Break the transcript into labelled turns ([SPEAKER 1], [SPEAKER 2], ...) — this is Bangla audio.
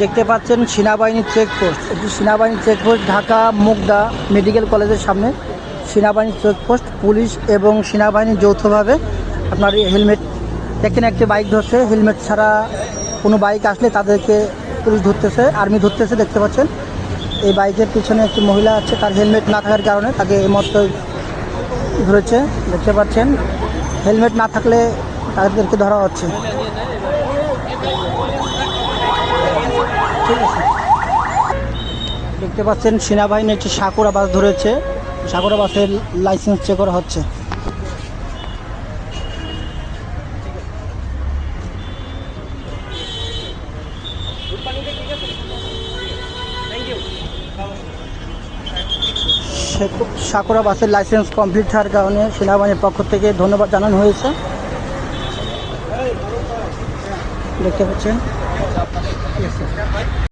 [SPEAKER 1] দেখতে পাচ্ছেন সেনাবাহিনীর চেকপোস্ট। এটি সেনাবাহিনীর চেকপোস্ট, ঢাকা মুগদা মেডিকেল কলেজের সামনে সেনাবাহিনীর চেকপোস্ট। পুলিশ এবং সেনাবাহিনী যৌথভাবে আপনার হেলমেট, দেখেন একটি বাইক ধরছে, হেলমেট ছাড়া কোনো বাইক আসলে তাদেরকে পুলিশ ধরতেছে, আর্মি ধরতেছে। দেখতে পাচ্ছেন এই বাইকের পিছনে একটি মহিলা আছে, তার হেলমেট না থাকার কারণে তাকে এই মতো ধরেছে। দেখতে পাচ্ছেন হেলমেট না থাকলে তাদেরকে ধরা হচ্ছে। ঠিক আছে, দেখতে পাচ্ছেন সেনাবাহিনী একটি সাকুরা বাস ধরেছে, সাকুরা বাসের লাইসেন্স চেক করা হচ্ছে। সাকুরা বাসের লাইসেন্স কমপ্লিট হওয়ার কারণে সেনাবাহিনীর পক্ষ থেকে ধন্যবাদ জানানো হয়েছে। দেখতে পাচ্ছেন